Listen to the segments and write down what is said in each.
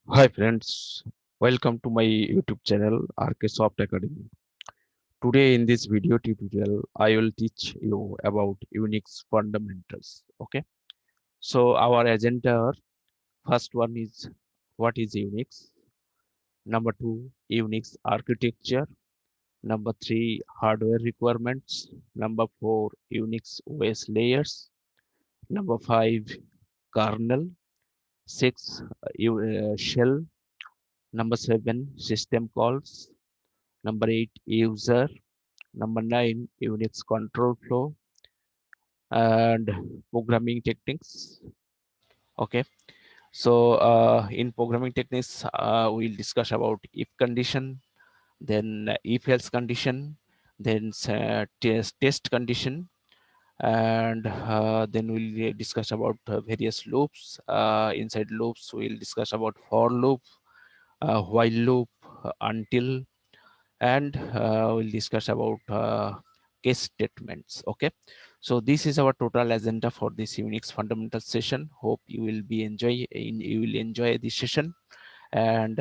Hi friends, welcome to my YouTube channel Arkesoft Academy. Today in this video tutorial, I will teach you about Unix fundamentals. Okay, so our agenda first one is what is Unix, number two, Unix architecture, number three, hardware requirements, number four, Unix OS layers, number five, kernel, six, shell, number seven, system calls, number 8 user, number 9 Unix control flow and programming techniques. Okay, so in programming techniques we'll discuss about if condition, then if else condition, then test condition, and then we'll discuss about various loops. Inside loops we'll discuss about for loop, while loop, until, and we'll discuss about case statements. Okay, so this is our total agenda for this Unix fundamental session. Hope you will enjoy this session, and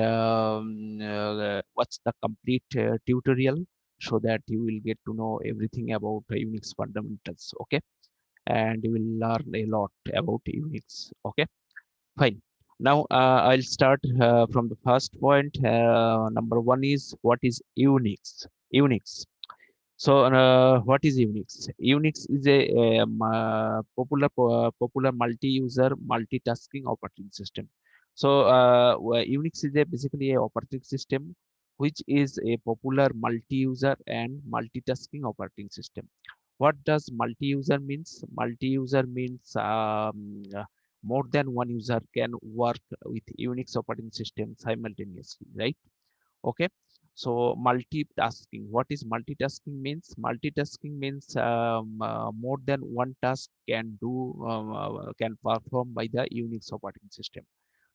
watch the complete tutorial so that you will get to know everything about Unix fundamentals. Okay, and you will learn a lot about Unix. Okay, fine. Now I'll start from the first point. Number one is what is Unix. Unix. So, what is Unix? Unix is a popular multi-user multitasking operating system. So, Unix is basically a operating system which is a popular multi-user and multitasking operating system. What does multi-user means? Multi-user means more than one user can work with Unix operating system simultaneously, right? Okay, so multitasking, what is multitasking means? Multitasking means more than one task can perform by the Unix operating system.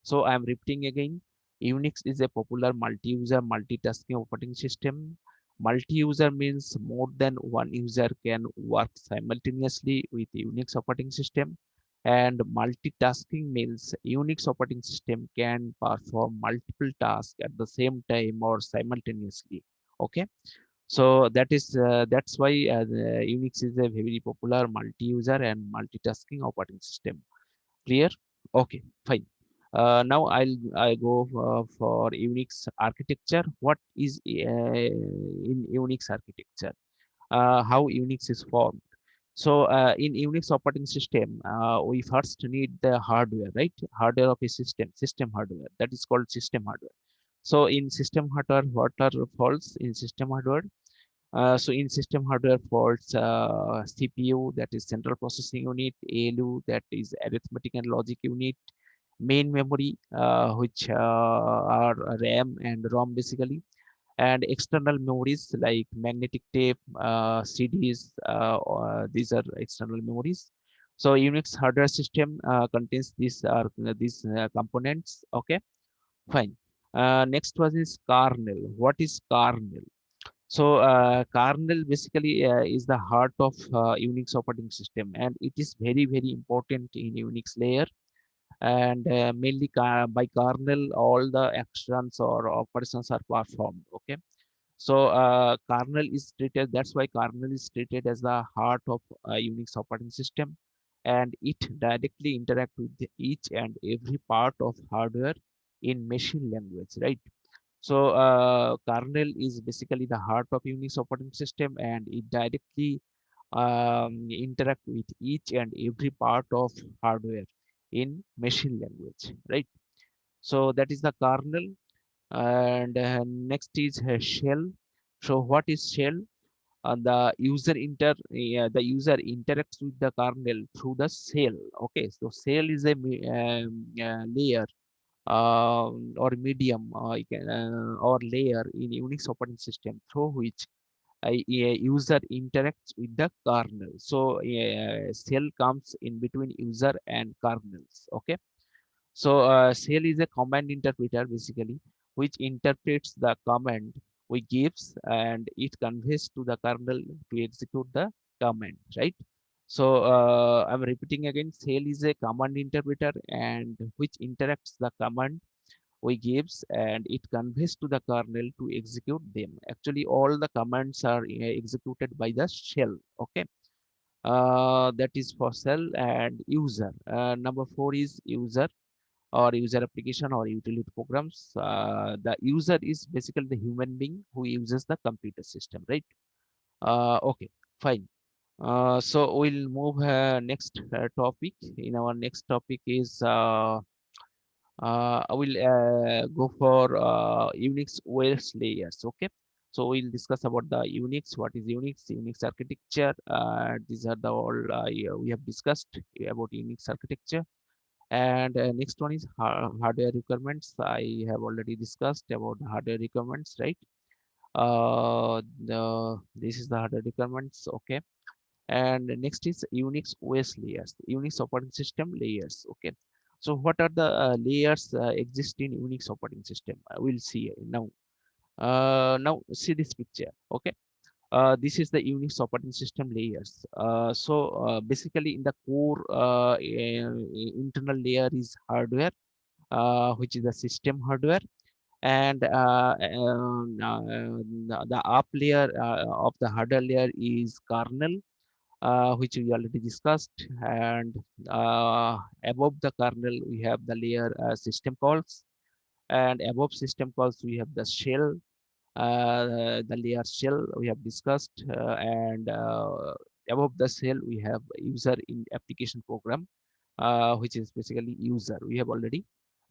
So I am repeating again, Unix is a popular multi-user multitasking operating system. Multi-user means more than one user can work simultaneously with Unix operating system, and multitasking means Unix operating system can perform multiple tasks at the same time or simultaneously. Okay, so that's why Unix is a very popular multi-user and multitasking operating system. Clear? Okay, fine. Now I go for Unix architecture. What is in Unix architecture? How Unix is formed? So in Unix operating system, we first need the hardware, right? Hardware of a system hardware. That is called system hardware. So in system hardware, what are faults in system hardware? So in system hardware faults, CPU, that is central processing unit, ALU, that is arithmetic and logic unit, main memory, which are RAM and ROM basically, and external memories like magnetic tape, CDs. These are external memories. So Unix hardware system contains these components. Okay, fine. Next one is kernel. What is kernel? So kernel basically is the heart of Unix operating system, and it is very important in Unix layer. And mainly by kernel, all the actions or operations are performed. Okay, so kernel is treated. That's why kernel is treated as the heart of Unix operating system, and it directly interact with each and every part of hardware in machine language, right? So kernel is basically the heart of Unix operating system, and it directly interact with each and every part of hardware in machine language, right? So that is the kernel, and next is shell. So what is shell? The user interacts with the kernel through the shell. Okay, so shell is a layer or medium or layer in Unix operating system through which a user interacts with the kernel. So shell comes in between user and kernels. Okay, so shell is a command interpreter basically, which interprets the command we gives, and it conveys to the kernel to execute the command, right? So I'm repeating again, shell is a command interpreter and which interacts the command we gives, and it conveys to the kernel to execute them. Actually, all the commands are executed by the shell. Okay, that is for shell and user. Number four is user or user application or utility programs. The user is basically the human being who uses the computer system, right? Okay, fine. So we'll move next topic. In our next topic is I will go for Unix OS layers. Okay, so we'll discuss about the Unix. What is Unix? Unix architecture. These are the all we have discussed about Unix architecture. And next one is hardware requirements. I have already discussed about the hardware requirements, right? This is the hardware requirements. Okay, and next is Unix OS layers, Unix operating system layers. Okay, so what are the layers exist in Unix operating system? We'll see now. Now see this picture. Okay, this is the Unix operating system layers. Basically in the core internal layer is hardware, which is the system hardware, and the up layer of the hardware layer is kernel, which we already discussed. And above the kernel, we have the layer system calls. And above system calls, we have the shell, the layer shell we have discussed. And above the shell, we have user in application program, which is basically user. We have already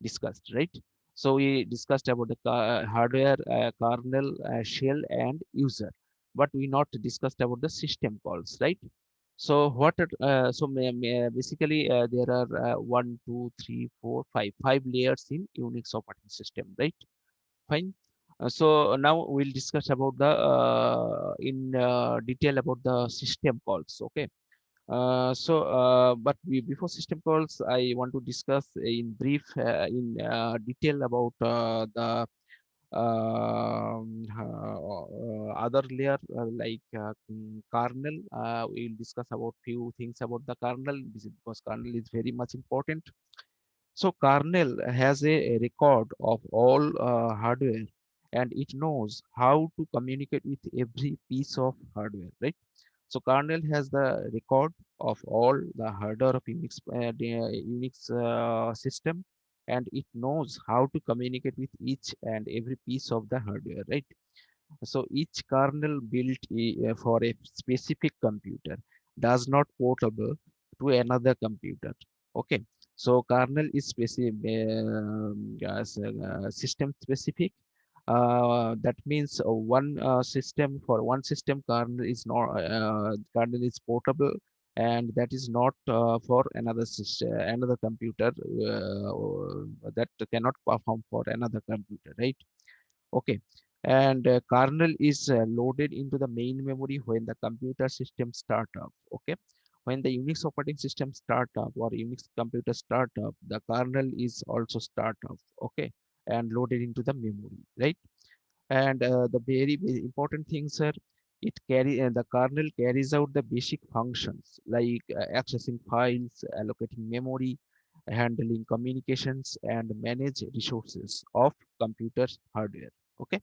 discussed, right? So we discussed about the hardware, kernel, shell, and user, but we not discussed about the system calls, right? So basically there are one, two, three, four, five layers in Unix operating system, right? Fine. So now we'll discuss about the in detail about the system calls. Okay. But before system calls, I want to discuss in brief, in detail about the other layer kernel. We will discuss about few things about the kernel. This is because kernel is very much important. So kernel has a record of all hardware, and it knows how to communicate with every piece of hardware, right? So kernel has the record of all the hardware of Unix system, and it knows how to communicate with each and every piece of the hardware, right? So each kernel built for a specific computer does not portable to another computer. Okay, so kernel is specific, system specific. That means one system for one system kernel is not kernel is portable, and that is not for another system, another computer that cannot perform for another computer, right? Okay, and kernel is loaded into the main memory when the computer system start up. Okay, when the Unix operating system start up or Unix computer start up, the kernel is also start up. Okay, and loaded into the memory, right? And the very important things are the kernel carries out the basic functions like accessing files, allocating memory, handling communications, and manage resources of computer's hardware. Okay,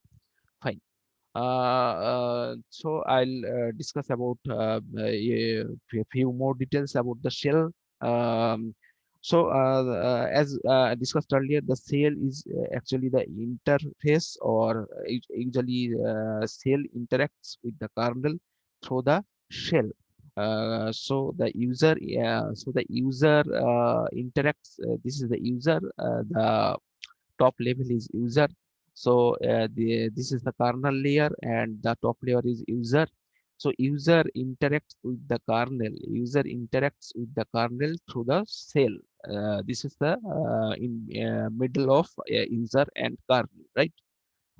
fine. So I'll discuss about a few more details about the shell. Um, as discussed earlier, the shell is actually the interface, or usually shell interacts with the kernel through the shell. So the user interacts. This is the user. The top level is user. So this is the kernel layer, and the top layer is user. So user interacts with the kernel. User interacts with the kernel through the shell. This is the in middle of user and kernel, right?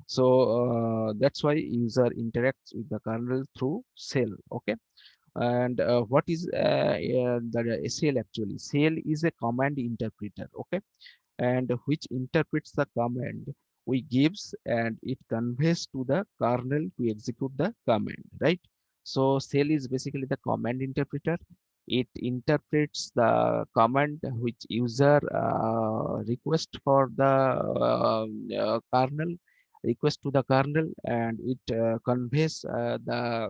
So that's why user interacts with the kernel through shell. Okay, and what is the shell? Actually, shell is a command interpreter. Okay, and which interprets the command we gives, and it conveys to the kernel to execute the command, right? So shell is basically the command interpreter, It interprets the command which user request for the kernel, request to the kernel, and it conveys the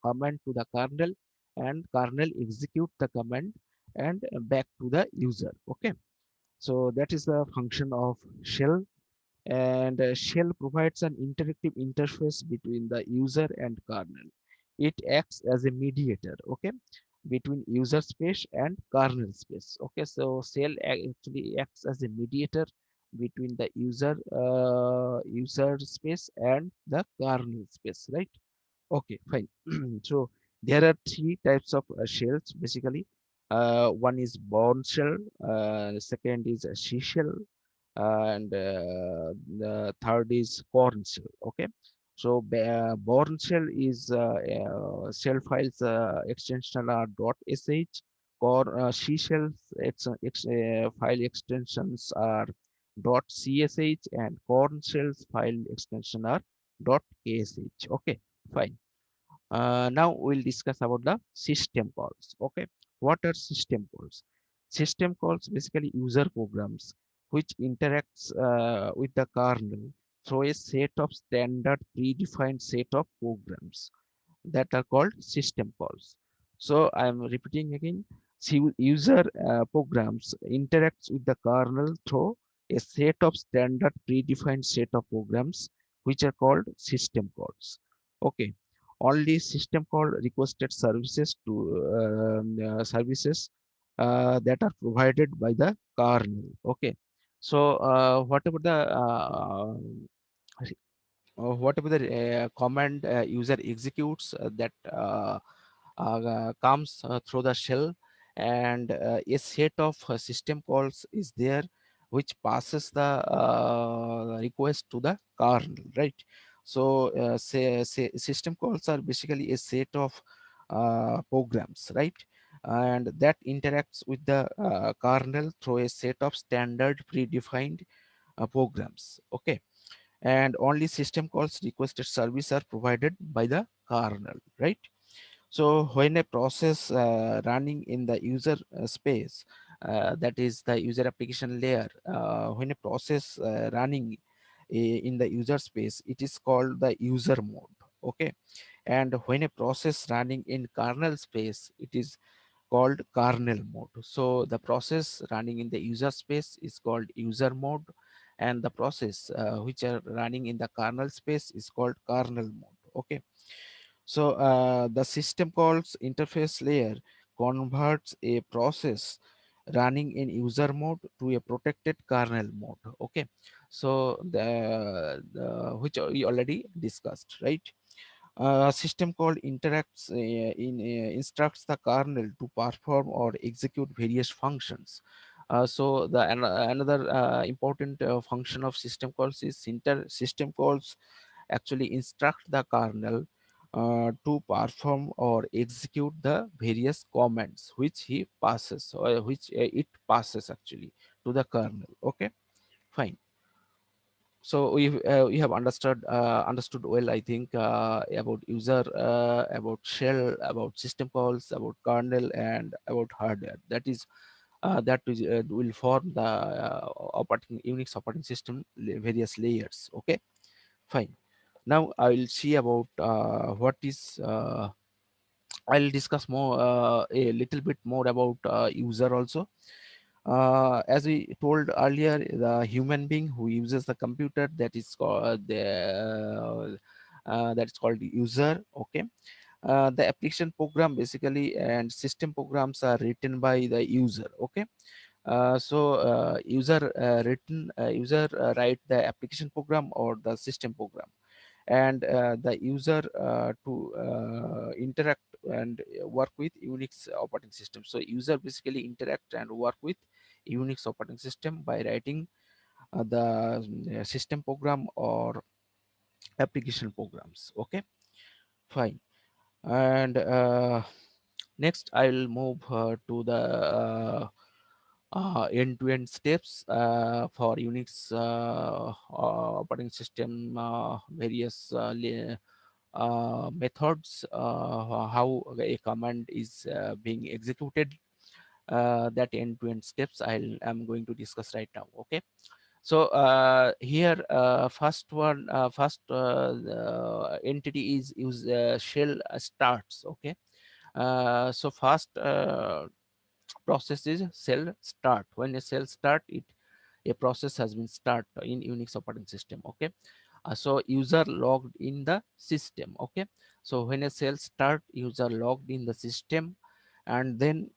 command to the kernel, and kernel execute the command and back to the user. Okay, so that is the function of shell. And shell provides an interactive interface between the user and kernel. It acts as a mediator, okay, between user space and kernel space. Okay, so shell actually acts as a mediator between the user space and the kernel space, right? Okay, fine. So there are three types of shells basically. One is Bourne shell, second is a she shell, and the third is corn shell. Okay, so Bourne shell is shell files extension are .sh. She shells file extensions are .csh, and corn shells file extension are .ksh. Okay, fine. Now we'll discuss about the system calls. Okay, what are system calls? System calls basically user programs which interacts with the kernel through a set of standard predefined set of programs that are called system calls. So I am repeating again. User programs interacts with the kernel through a set of standard predefined set of programs which are called system calls. Okay, only system call requested services to services that are provided by the kernel. Okay, so whatever the command user executes that comes through the shell, and a set of system calls is there which passes the request to the kernel, right? So say system calls are basically a set of programs, right? And that interacts with the kernel through a set of standard predefined programs. Okay, and only system calls requested service are provided by the kernel, right? So when a process running in the user space, that is the user application layer, when a process running in the user space, it is called the user mode. Okay, and when a process running in kernel space, it is called kernel mode. So the process running in the user space is called user mode, and the process which are running in the kernel space is called kernel mode. Okay, so the system calls interface layer converts a process running in user mode to a protected kernel mode. Okay, so the which we already discussed, right? System call interacts instructs the kernel to perform or execute various functions. So another important function of system calls is system calls actually instruct the kernel to perform or execute the various commands which he passes, or which it passes actually to the kernel. Okay, fine. So we have understood well, I think, about user, about shell, about system calls, about kernel, and about hardware. That will form the operating Unix operating system various layers. Okay, fine. Now I will see about what is. I'll discuss more a little bit more about user also. As we told earlier, the human being who uses the computer, that is called that's called user. Okay, the application program basically and system programs are written by the user. Okay, user write the application program or the system program, and the user to interact and work with Unix operating system. So user basically interact and work with Unix operating system by writing the system program or application programs. Okay, fine. And next I'll move to the end-to-end steps for Unix operating system various methods, how a command is being executed, that end-to-end steps I'm going to discuss right now. Okay. So here, first entity is use shell starts. Okay. So first process is cell start. When a cell start, it a process has been start in Unix operating system. Okay. So user logged in the system. Okay. So when a cell start, user logged in the system, and then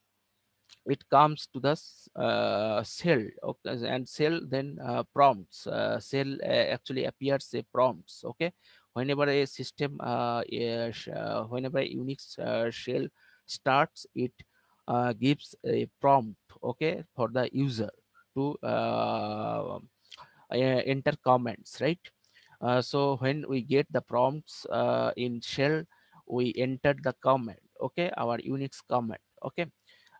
it comes to the cell. Okay, and cell then prompts. Cell actually appears a prompts. Okay. Whenever a system whenever a Unix shell starts, it gives a prompt. Okay, for the user to enter comments, right? So when we get the prompts in shell, we enter the command. Okay, our Unix command. Okay.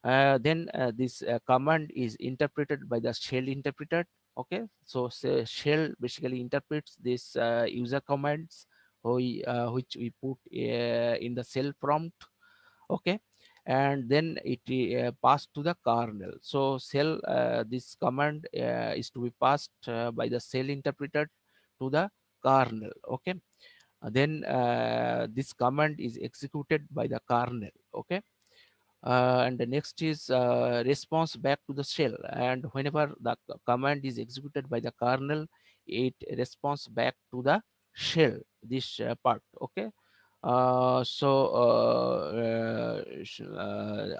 Then this command is interpreted by the shell interpreter. Okay. So shell basically interprets this user commands which we put in the shell prompt. Okay. And then it passed to the kernel. So shell, this command is to be passed by the shell interpreter to the kernel. Okay. Then this command is executed by the kernel. Okay. And the next is response back to the shell, and whenever the command is executed by the kernel, it responds back to the shell, this part. Okay.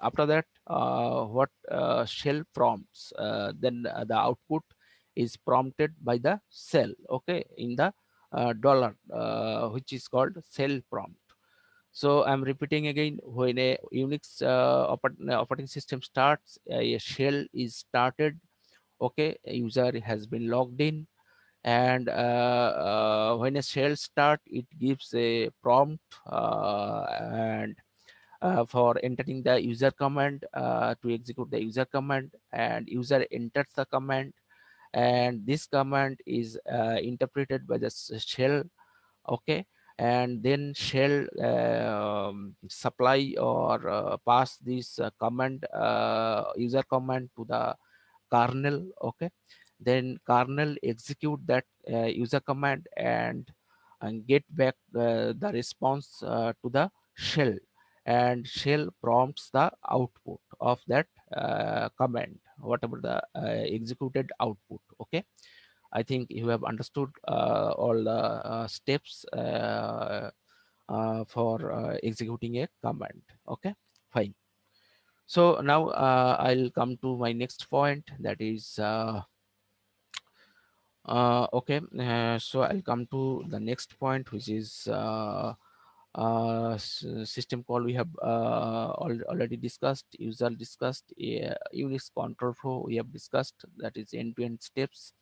After that, what shell prompts, then the output is prompted by the shell. Okay, in the dollar, which is called shell prompt. So I'm repeating again, when a Unix operating system starts, a shell is started. Okay, a user has been logged in, and when a shell start, it gives a prompt, and for entering the user command, to execute the user command, and user enters the command, and this command is interpreted by the shell. Okay. And then shell supply or pass this command, user command, to the kernel. Okay. Then kernel execute that user command, and get back the response to the shell, and shell prompts the output of that command, whatever the executed output. Okay. I think you have understood all the steps for executing a command. Okay, fine. So now I'll come to my next point, that is okay. So I'll come to the next point, which is system call. We have already discussed, user discussed, Unix control flow we have discussed, that is end-to-end steps.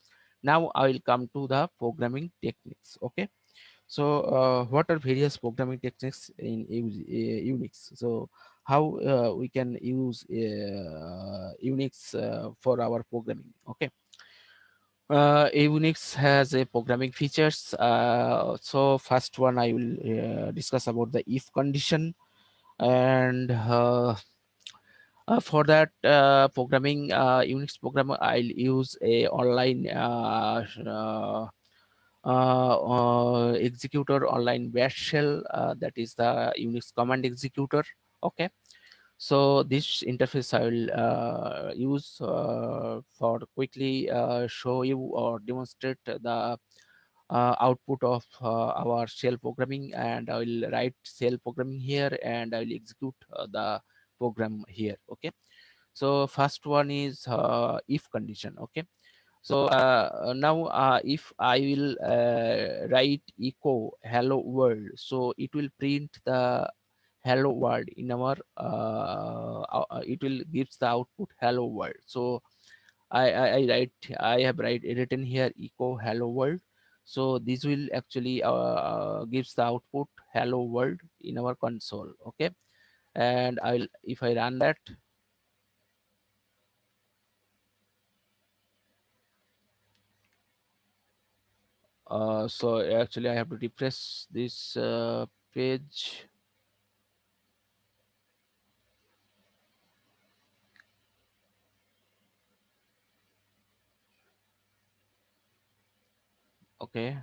Now I will come to the programming techniques. Okay. So what are various programming techniques in Unix? So how we can use Unix for our programming? Okay. Unix has a programming features. So first one I will discuss about the if condition, and for that programming, Unix programmer, I'll use a online executor, online bash shell, that is the Unix command executor. Okay. So this interface I will use for quickly show you or demonstrate the output of our shell programming, and I will write shell programming here, and I will execute the program here. Okay. So first one is if condition. Okay. So now if I will write echo hello world, so it will print the hello world in our it will gives the output hello world. So I have written here echo hello world. So this will actually gives the output hello world in our console. Okay. And I'll, if I run that, so actually I have to refresh this page. Okay,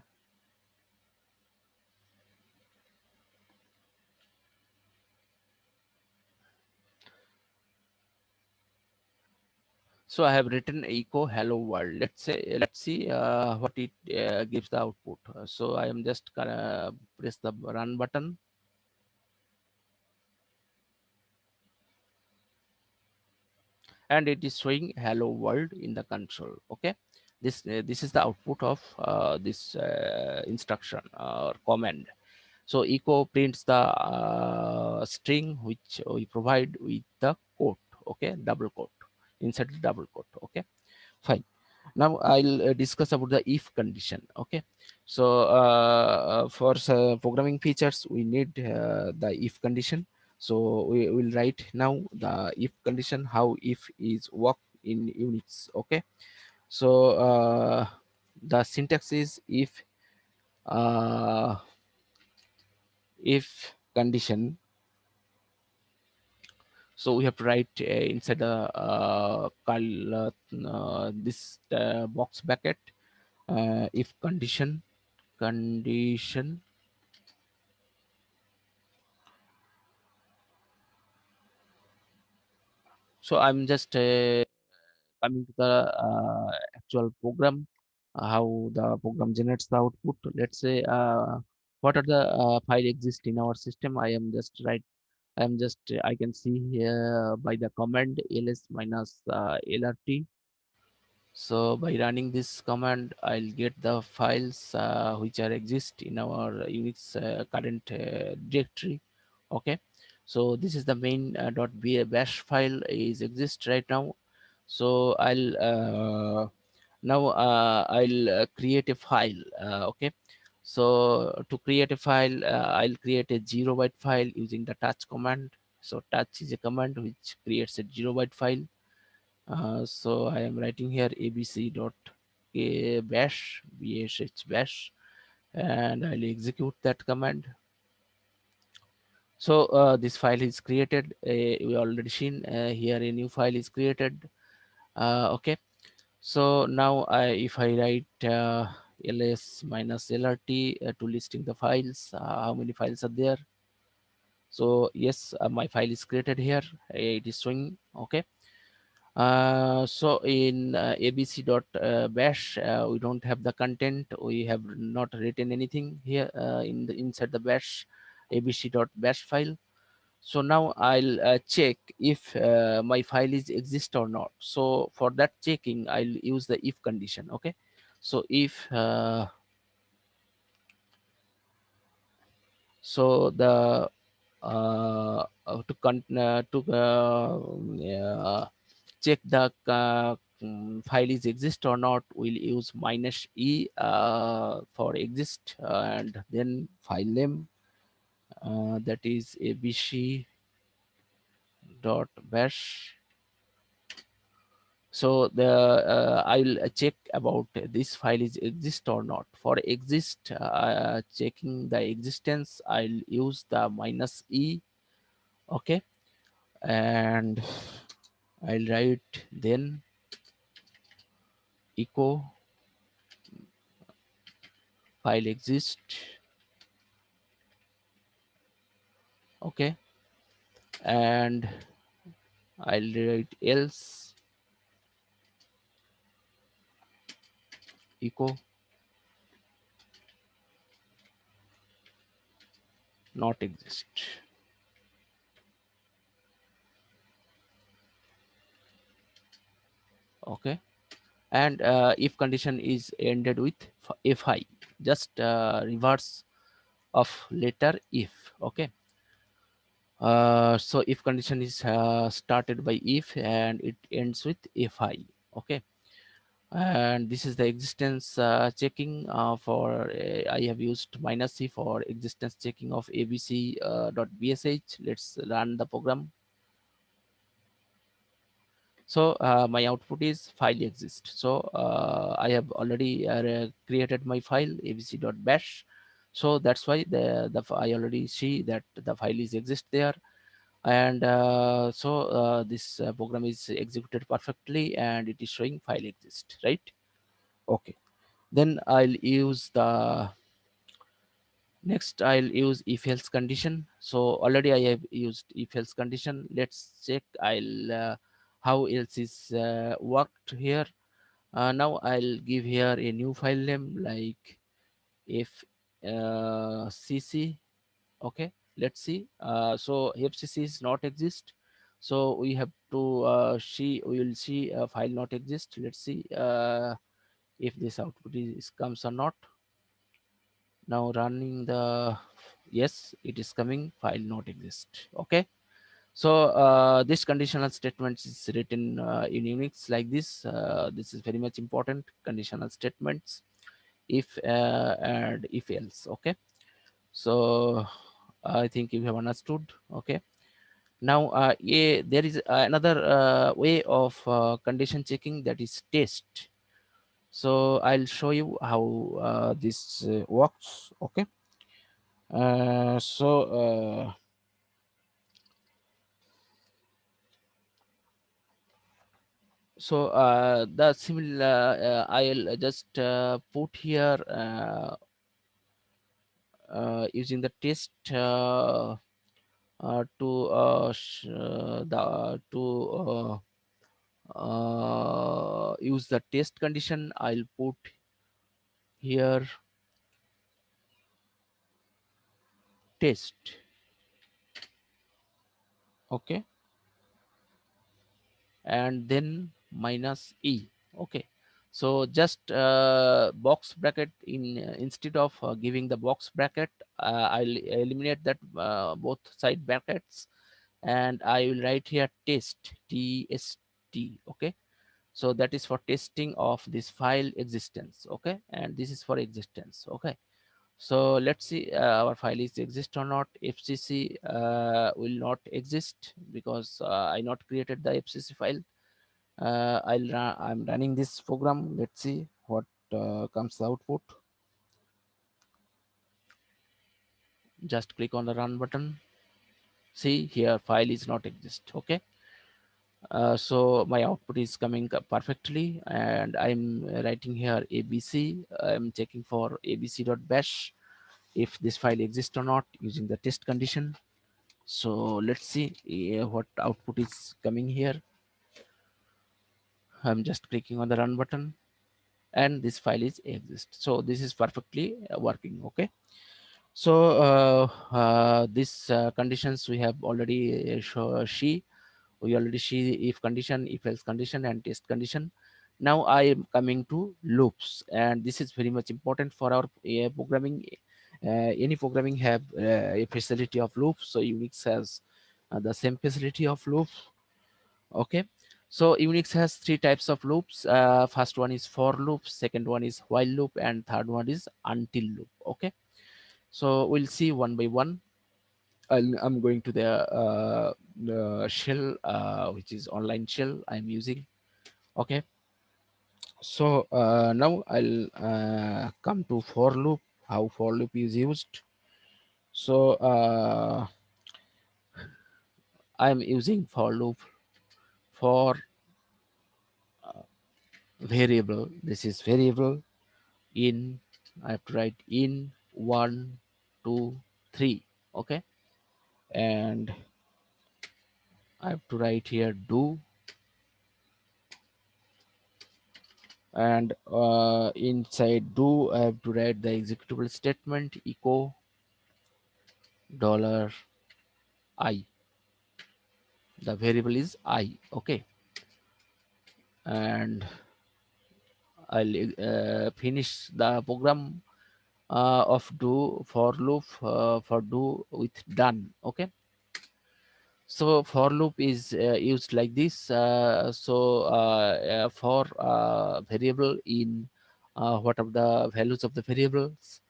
so I have written echo hello world. Let's see what it gives the output. So I am just gonna press the run button, and it is showing hello world in the console. Okay, this is the output of this instruction or command. So echo prints the string which we provide with the quote. Okay, double quote, inside the double quote. Okay, fine. Now I'll discuss about the if condition. Okay, so for programming features we need the if condition. So we will write now the if condition, how if is work in Unix. Okay, so the syntax is uh, if condition. So we have to write inside the this box bracket if condition. So I'm just coming to the actual program, how the program generates the output. Let's say what are the file exist in our system. I can see here by the command ls minus lrt. So by running this command, I'll get the files which are exist in our Unix current directory. Okay. So this is the main .bash file is exist right now. So I'll create a file. Okay. So to create a file, I'll create a 0 byte file using the touch command. So touch is a command which creates a 0 byte file. So I am writing here abc dot bash bash, and I'll execute that command. So this file is created. We already seen here a new file is created. Okay. So now if I write ls minus lrt to listing the files, how many files are there? So yes, my file is created here. It is showing. Okay. So in abc.bash, we don't have the content. We have not written anything here in the inside the bash abc.bash file. So now I'll check if my file is exist or not. So for that checking, I'll use the if condition. Okay. So if so the to check the file is exist or not, we'll use minus e for exist, and then file name, that is abc dot bash. So the I'll check about this file is exist or not. For exist, checking the existence, I'll use the minus e. Okay, and I'll write then echo file exist. Okay, and I'll write else echo not exist. Okay, and if condition is ended with fi, just reverse of letter if. Okay, so if condition is started by if and it ends with fi. Okay, and this is the existence checking for I have used minus c for existence checking of abc .bsh. Let's run the program. So my output is file exist. So I have already created my file abc.bash. So that's why I already see that the file is exist there. And this program is executed perfectly and it is showing file exist, right? Okay, then I'll use the next I'll use if else condition. So already I have used if else condition. Let's check I'll how else is worked here. Now I'll give here a new file name like if cc. Okay, let's see. So fcc is not exist, so we have to see, we will see a file not exist. Let's see if this output is comes or not. Now running the, yes, it is coming, file not exist. Okay, so this conditional statement is written in Unix like this. This is very much important, conditional statements, if and if else. Okay, so I think you have understood. Okay, now there is another way of condition checking, that is test. So I'll show you how this works. Okay, the similar I'll just put here using the test to the to use the test condition. I'll put here test. Okay, and then minus e. Okay, so just box bracket in instead of giving the box bracket, I'll eliminate that both side brackets, and I will write here test, tst. Okay, so that is for testing of this file existence. Okay, and this is for existence. Okay, so let's see our file is exist or not. Fcc will not exist because I not created the fcc file. I'm running this program. Let's see what comes the output. Just click on the run button. See here, file is not exist. Okay, so my output is coming perfectly, and I'm writing here abc. I'm checking for abc.bash if this file exists or not using the test condition. So let's see what output is coming here. I'm just clicking on the run button, and this file is exist. So this is perfectly working. Okay, so these conditions we have already see. We already see if condition, if else condition, and test condition. Now I am coming to loops, and this is very much important for our programming. Any programming have a facility of loops, so Unix has the same facility of loops. Okay, so Unix has three types of loops. First one is for loop, second one is while loop, and third one is until loop. Okay, so we'll see one by one. I'm going to the shell, which is online shell I'm using. Okay, so now I'll come to for loop, how for loop is used. So I'm using for loop for variable. This is variable in, I have to write in 1 2 3. Okay, and I have to write here do, and inside do I have to write the executable statement echo dollar I. The variable is I. Okay, and I'll finish the program of do for loop for do with done. Okay, so for loop is used like this. For variable in what are the values of the variables,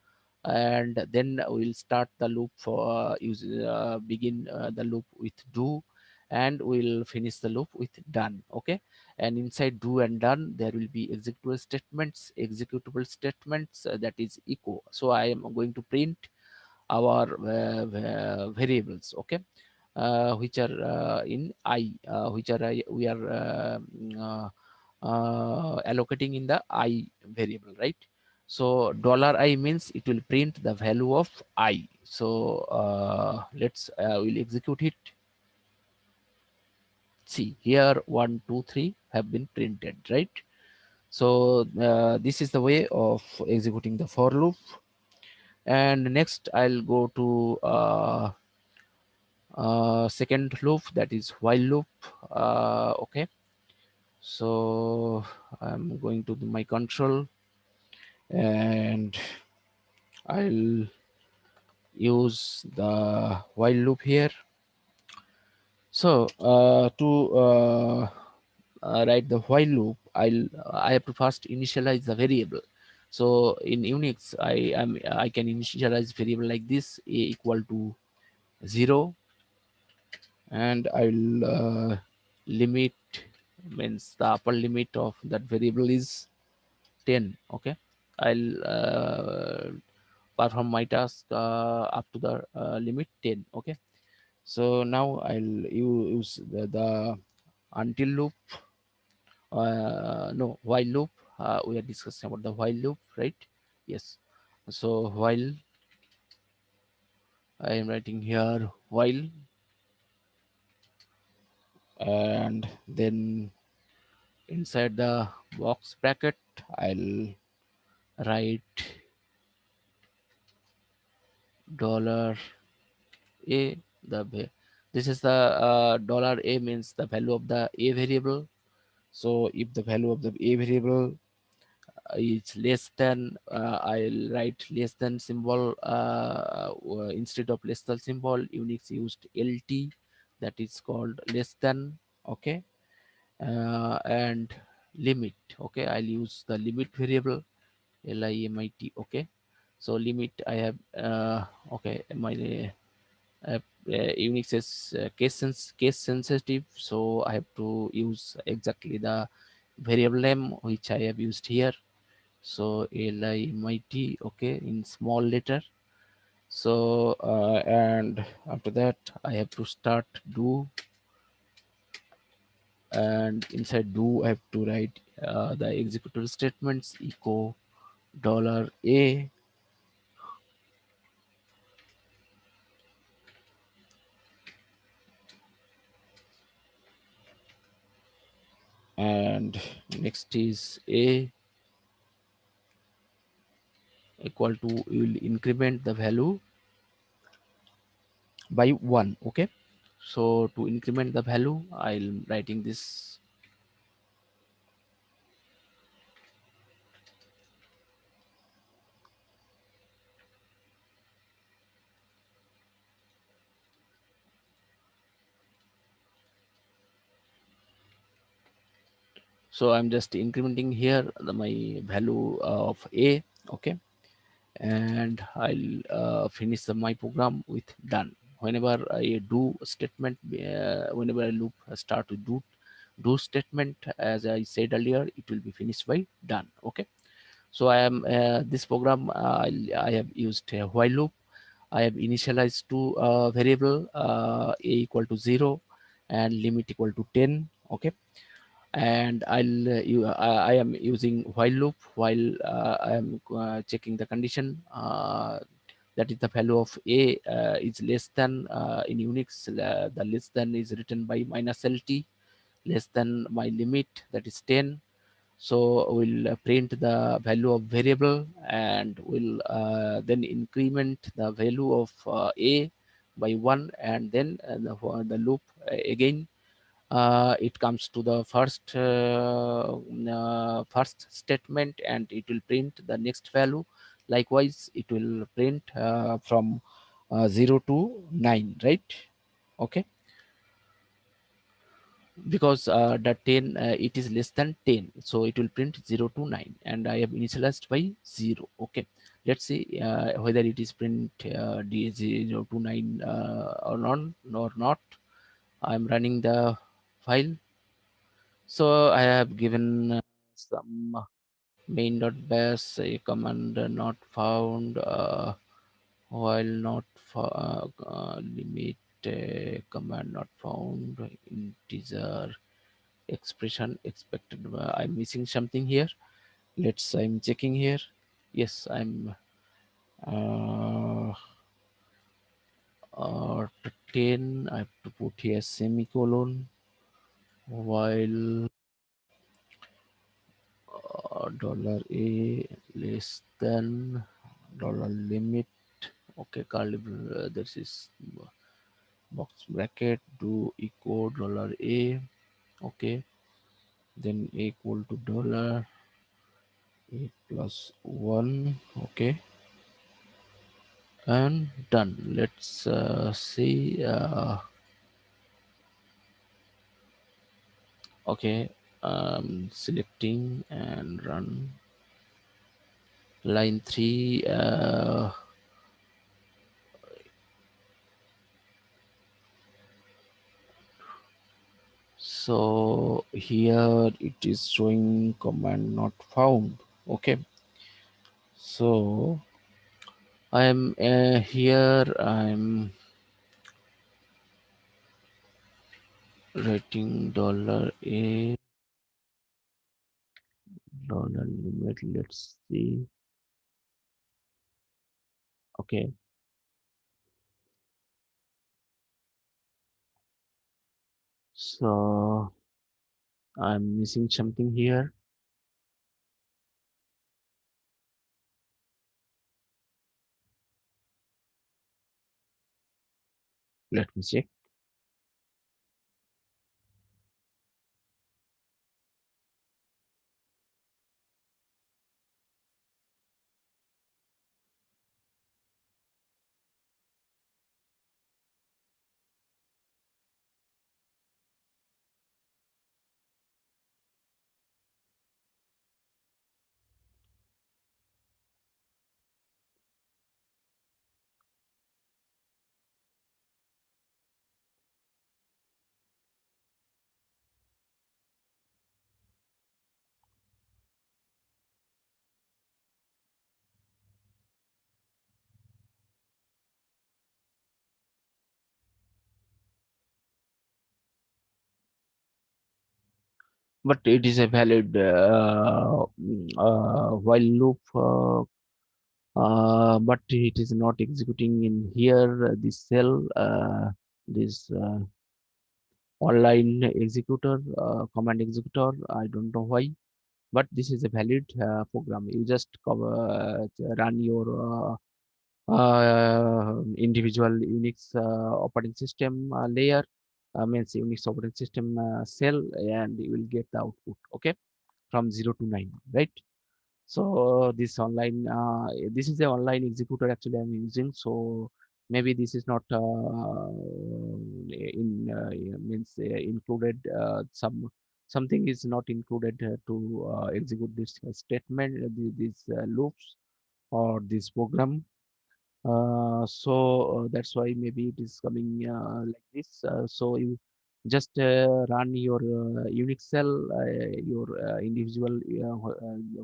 and then we'll start the loop for begin the loop with do, and we'll finish the loop with done. Okay, and inside do and done there will be executable statements, that is echo. So I am going to print our variables, okay, which are in I, which are we are allocating in the I variable, right? So $I means it will print the value of I. So let's we'll execute it. See here, 1 2 3 have been printed, right? So this is the way of executing the for loop. And next I'll go to second loop, that is while loop. Okay, so I'm going to my control and I'll use the while loop here. So to write the while loop, I have to first initialize the variable. So in Unix I can initialize variable like this: a equal to 0, and I'll limit, means the upper limit of that variable is 10. Okay, I'll perform my task up to the limit 10. Okay, so now I'll use the until loop, no, while loop. We are discussing about the while loop, right? Yes. So while, I am writing here while, and then inside the box bracket I'll write dollar a, this is the dollar a means the value of the a variable. So if the value of the a variable is less than, I'll write less than symbol, instead of less than symbol Unix used lt, that is called less than. Okay, and limit. Okay, I'll use the limit variable, limit. Okay, so limit I have okay, my Unix is case sensitive, so I have to use exactly the variable name which I have used here. So limit, okay, in small letter. So and after that I have to start do, and inside do I have to write the executable statements: echo $a, and next is a equal to, we will increment the value by 1. Okay, so to increment the value I'll writing this. So I'm just incrementing here my value of a. Okay, and I'll finish my program with done. Whenever I do statement, whenever I loop start to do statement, as I said earlier, it will be finished by done. Okay, so I am this program, I have used a while loop. I have initialized two variable, a equal to 0 and limit equal to 10. Okay, and I am using while loop while I am checking the condition, that is the value of a is less than, in Unix the less than is written by minus lt, less than my limit, that is 10. So we'll print the value of variable, and we'll then increment the value of a by 1, and then the loop again, it comes to the first statement, and it will print the next value. Likewise it will print from 0 to 9, right? Okay, because the 10, it is less than 10, so it will print 0 to 9, and I have initialized by 0. Okay, let's see whether it is print d 0 to 9 or not. I'm running the file. So I have given some main.bash a command not found while not limit command not found integer expression expected. I'm missing something here. I'm checking here. Yes, I'm uh, uh, 10. I have to put here semicolon while dollar a less than dollar limit. Okay, curly this is box bracket do equal dollar a. Okay, then a equal to dollar a plus one. Okay, and done. Let's see. Okay, selecting and run line 3. So here it is showing command not found. Okay, so I am here. I'm writing dollar a dollar limit. Let's see. Okay, so I'm missing something here. Let me check. But it is a valid while loop. But it is not executing in here. This cell, this online executor, command executor. I don't know why, but this is a valid program. You just run your individual Unix operating system layer, means Unix operating system cell, and you will get the output. Okay, from 0 to 9, right? So this is the online executor actually I'm using. So maybe this is not means included something is not included to execute this statement, these loops or this program. That's why maybe it is coming like this. So you just run your Unix cell, your individual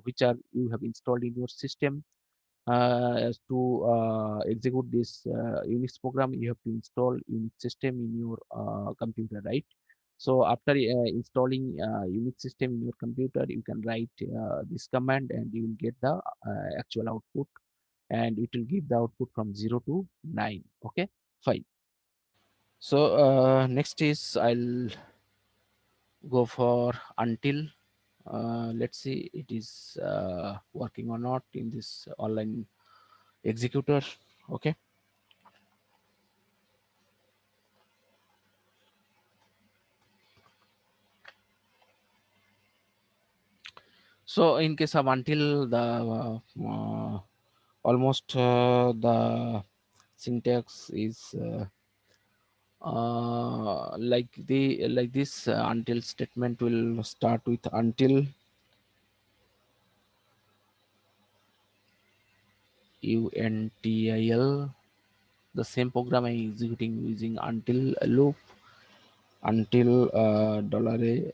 which are you have installed in your system. As to execute this Unix program, you have to install Unix system in your computer, right? So after installing Unix system in your computer, you can write this command and you will get the actual output, and it will give the output from 0 to 9. Okay, fine. So next is I'll go for until. Let's see it is working or not in this online executor. Okay, so in case of until the almost the syntax is like this. Until statement will start with until until. The same program I'm executing using until loop. until dollar a,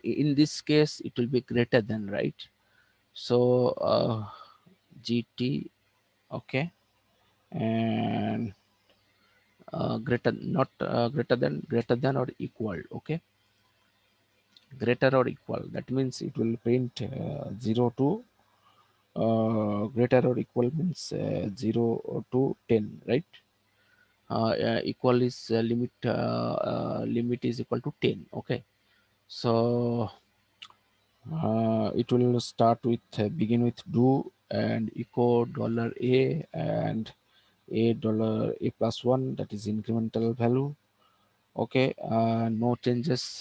in this case it will be greater than, right? So gt, okay, and greater, not greater than or equal, okay, greater or equal, that means it will print 0 to greater or equal means 0 to 10, right? Equal is limit is equal to 10, okay. So it will start with begin with do and echo dollar a and a dollar a plus one, that is incremental value, okay. No changes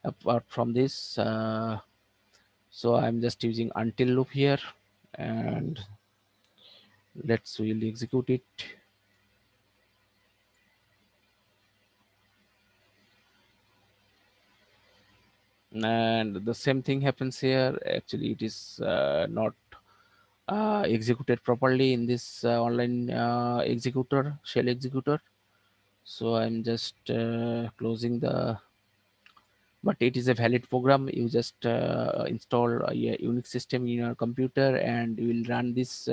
apart from this, so I'm just using until loop here, and let's really execute it. And the same thing happens here. Actually it is not executed properly in this online executor, shell executor. So I'm just closing the, but it is a valid program. You just install a Unix system in your computer and you will run this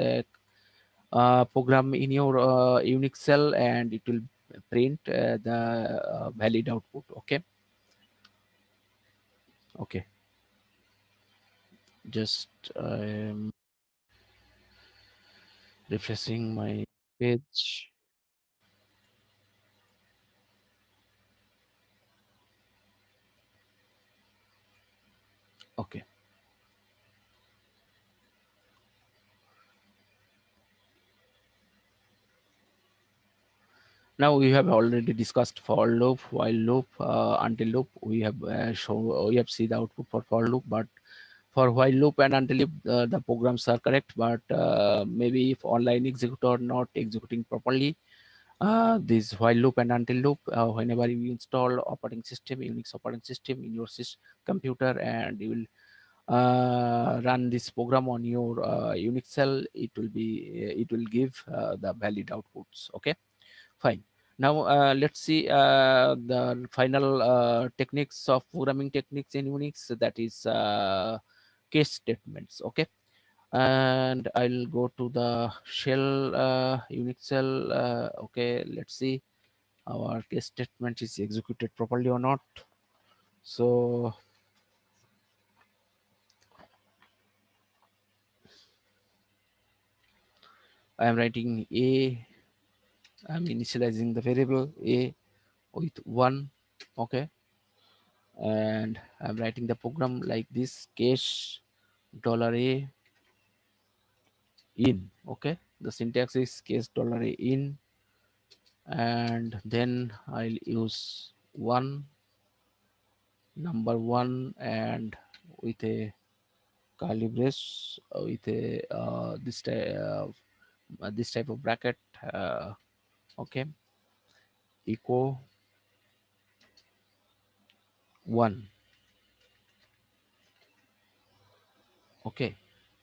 program in your Unix shell, and it will print the valid output, okay. Okay, just refreshing my page. Okay, now we have already discussed for loop, while loop, until loop. We have we have seen the output for loop, but for while loop and until loop, the programs are correct, but maybe if online executor not executing properly this while loop and until loop, whenever you install operating system, Unix operating system in your computer, and you will run this program on your Unix shell, it will be it will give the valid outputs, okay. Fine. Now let's see the final techniques of programming techniques in Unix, that is case statements, okay. And I'll go to the shell, Unix shell, okay. Let's see our case statement is executed properly or not. So I am writing a, I'm initializing the variable a with 1, okay, and I'm writing the program like this: case dollar a in, okay. The syntax is case dollar a in, and then I'll use one, number one, and with a curly brace, with a this type of bracket, uh, okay, echo 1, okay.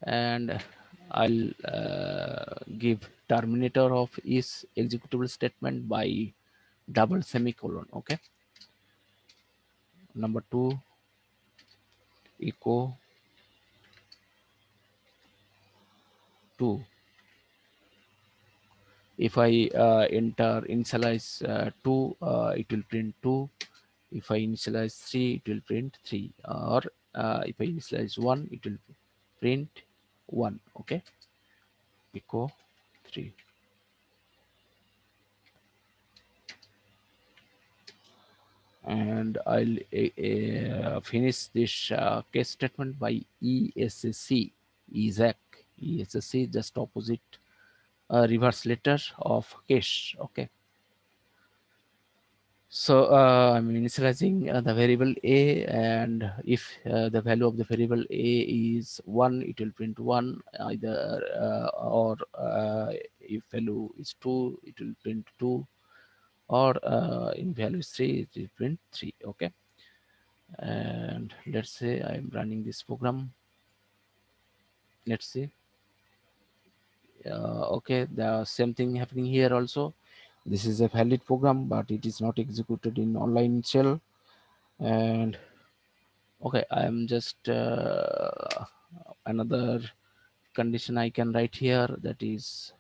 And I'll give terminator of is executable statement by double semicolon, okay. Number 2, echo 2. If I enter initialize 2, it will print 2. If I initialize 3, it will print 3. Or if I initialize 1, it will print 1, okay. Echo 3. And I'll finish this case statement by ESC, ESAC. ESC just opposite reverse letter of case, okay. So I'm initializing the variable a, and if the value of the variable a is 1, it will print 1, either or if value is 2, it will print 2, or in value is 3, it will print 3, okay. And let's say I'm running this program. Let's see. Okay, the same thing happening here also. This is a valid program, but it is not executed in online shell. And okay, I am just another condition I can write here, that is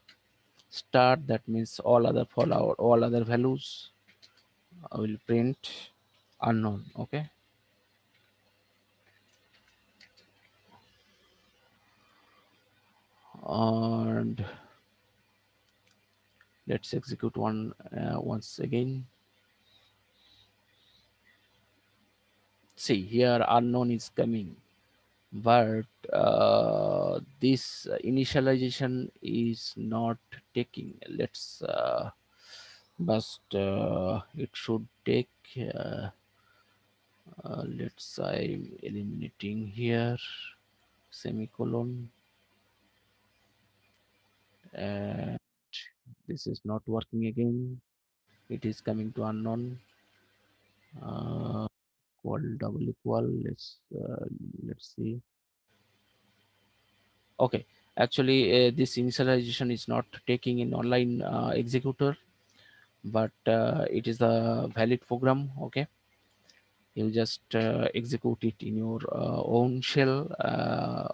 start. That means all other fallout, all other values I will print unknown. Okay, and let's execute one once again. See here, unknown is coming, but this initialization is not taking. Let's but it should take. Let's I'm eliminating here semicolon, and this is not working again. It is coming to unknown. Equal double equal. Let's see. Okay, actually, this initialization is not taking in online executor, but it is a valid program. Okay, you just execute it in your own shell,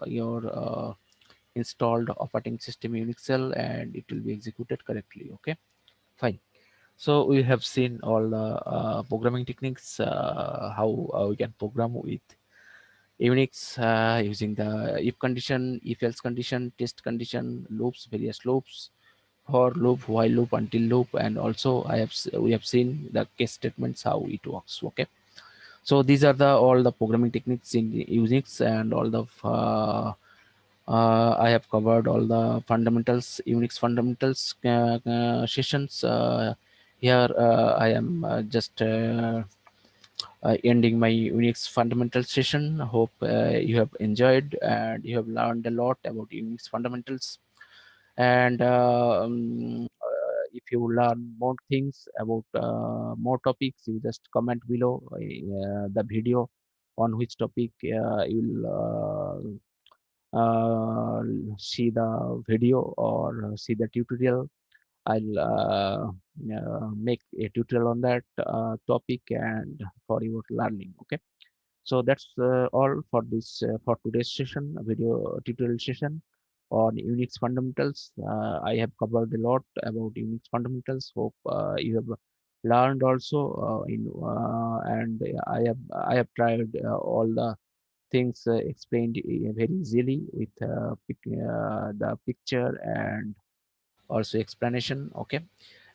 your installed operating system Unix shell, and it will be executed correctly. Okay, fine. So we have seen all the programming techniques, how we can program with Unix using the if condition, if else condition, test condition, loops, various loops, for loop, while loop, until loop, and also we have seen the case statements how it works. Okay, so these are the all the programming techniques in Unix, and all the I have covered all the fundamentals, Unix fundamentals sessions. Here I am just ending my Unix fundamental session. Hope you have enjoyed and you have learned a lot about Unix fundamentals. And if you learn more things about more topics, you just comment below the video on which topic you will see the video or see the tutorial. I'll make a tutorial on that topic and for your learning. Okay, so that's all for this for today's session, video tutorial session on Unix fundamentals. I have covered a lot about Unix fundamentals. Hope you have learned also in and I have tried all the things explained very easily with the picture and also explanation. Okay,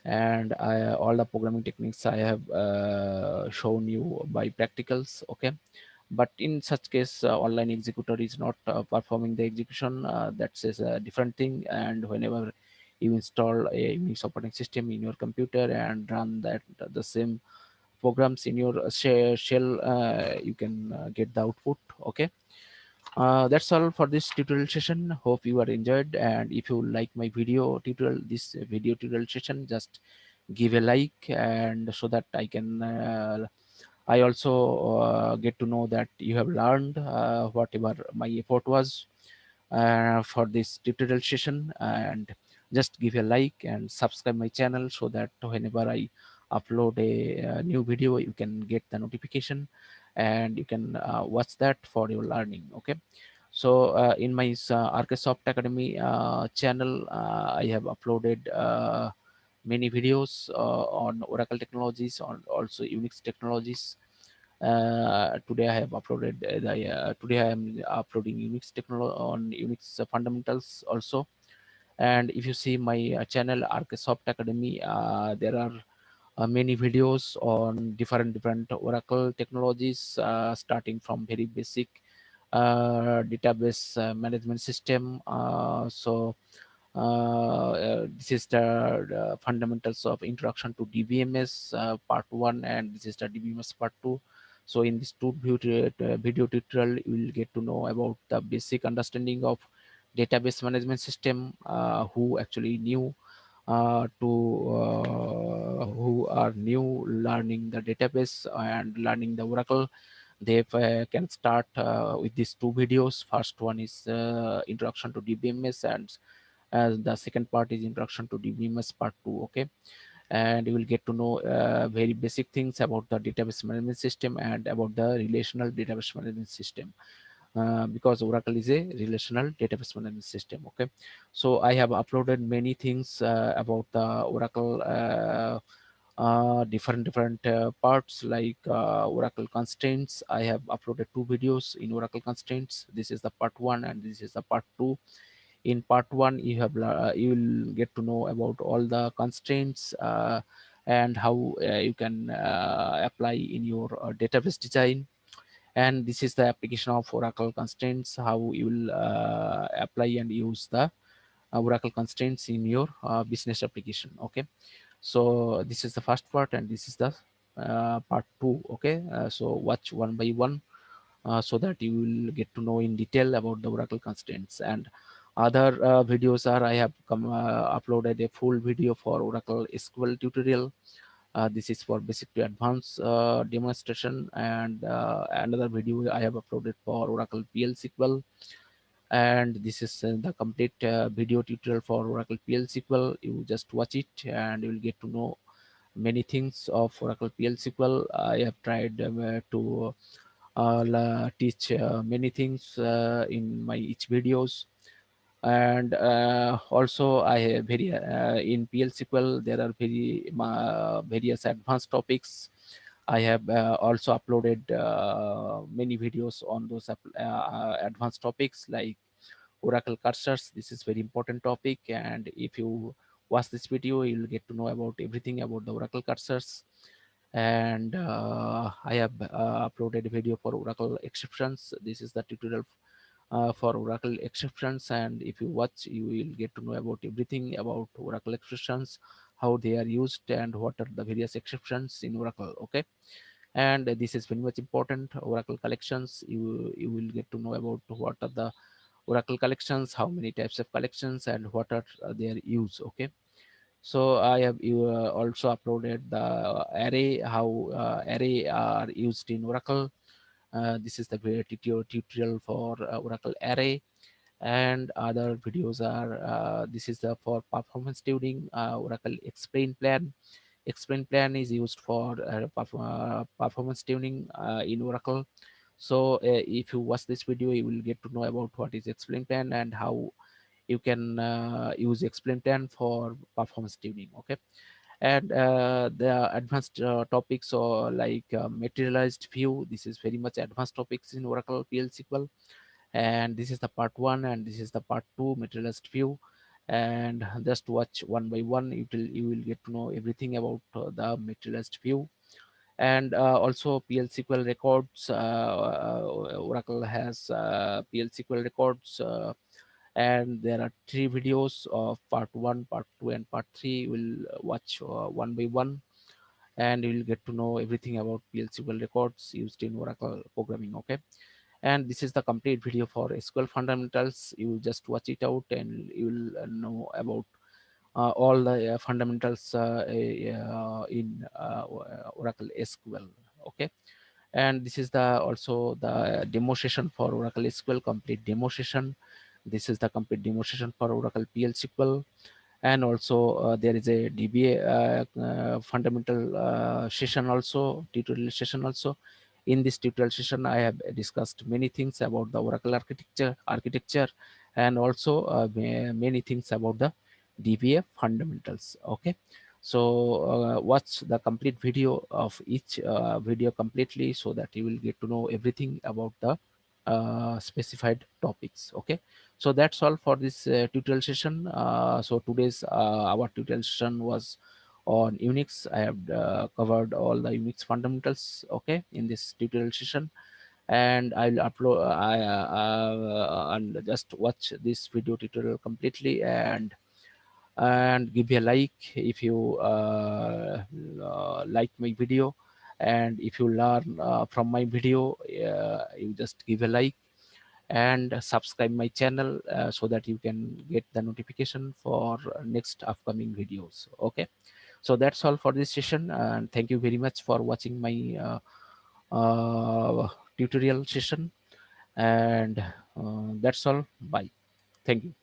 and all the programming techniques I have shown you by practicals. Okay, but in such case online executor is not performing the execution. That is a different thing, and whenever you install a Unix operating system in your computer and run that the same programs in your shell, you can get the output. Okay, that's all for this tutorial session. Hope you are enjoyed, and if you like my video tutorial, this video tutorial session, just give a like, and so that I also get to know that you have learned whatever my effort was for this tutorial session. And just give a like and subscribe my channel, so that whenever I upload a new video, you can get the notification and you can watch that for your learning. Okay, so in my Arcasoft Academy channel, I have uploaded many videos on Oracle technologies, on also Unix technologies. Today I have uploaded today I am uploading Unix technology on Unix fundamentals also. And if you see my channel Arcasoft Academy, there are many videos on different Oracle technologies, starting from very basic database management system. This is the fundamentals of introduction to DBMS part 1, and this is the DBMS part 2. So in this video tutorial, you will get to know about the basic understanding of database management system, who actually knew who are new learning the database and learning the Oracle. They can start with these two videos. First one is introduction to DBMS, and the second part is introduction to DBMS part 2. Okay, and you will get to know very basic things about the database management system and about the relational database management system, because Oracle is a relational database management system. Okay, so I have uploaded many things about the Oracle, different parts like Oracle constraints. I have uploaded two videos in Oracle constraints. This is the part one and this is the part two. In part one, you will get to know about all the constraints and how you can apply in your database design. And this is the application of Oracle constraints, how you will apply and use the Oracle constraints in your business application. Okay, so this is the first part and this is the part two. Okay, so watch one by one so that you will get to know in detail about the Oracle constraints. And other videos are, I have uploaded a full video for Oracle SQL tutorial. This is for basic to advanced demonstration. And another video I have uploaded for Oracle PL SQL. And this is the complete video tutorial for Oracle PL SQL. You just watch it and you will get to know many things of Oracle PL SQL. I have tried to teach many things in my each videos. And also I have very in PL SQL there are various advanced topics. I have also uploaded many videos on those advanced topics like Oracle cursors. This is very important topic, and if you watch this video, you'll get to know about everything about the Oracle cursors. And I have uploaded a video for Oracle exceptions. This is the tutorial for Oracle exceptions, and if you watch, you will get to know about everything about Oracle exceptions, how they are used, and what are the various exceptions in Oracle. Okay, and this is very much important. Oracle collections, you will get to know about what are the Oracle collections, how many types of collections, and what are their use. Okay, so I have also uploaded the array, how array are used in Oracle. This is the tutorial for Oracle array. And other videos are this is the for performance tuning, Oracle explain plan. Explain plan is used for performance tuning in Oracle. So if you watch this video, you will get to know about what is explain plan and how you can use explain plan for performance tuning. Okay, and the advanced topics or like materialized view. This is very much advanced topics in Oracle PL SQL. And this is the part one and this is the part two, materialized view. And just watch one by one, you will get to know everything about the materialized view. And also PL SQL records. Oracle has PL SQL records, and there are three videos of part one, part two, and part three. We'll watch one by one, and you will get to know everything about PL SQL records used in Oracle programming. Okay, and this is the complete video for SQL fundamentals. You will just watch it out, and you will know about all the fundamentals in Oracle SQL. Okay, and this is the also the demo session for Oracle SQL, complete demo session. This is the complete demo session for Oracle PL SQL. And also there is a DBA fundamental session also, tutorial session also. In this tutorial session, I have discussed many things about the Oracle architecture, and also many things about the DBA fundamentals. Okay, so watch the complete video of each video completely, so that you will get to know everything about the specified topics. Okay, so that's all for this tutorial session. So today's our tutorial session was on Unix. I have covered all the Unix fundamentals, okay, in this tutorial session. And I'll upload and just watch this video tutorial completely, and give me a like if you like my video. And if you learn from my video, you just give a like and subscribe my channel, so that you can get the notification for next upcoming videos. Okay, so that's all for this session, and thank you very much for watching my tutorial session. And that's all. Bye. Thank you.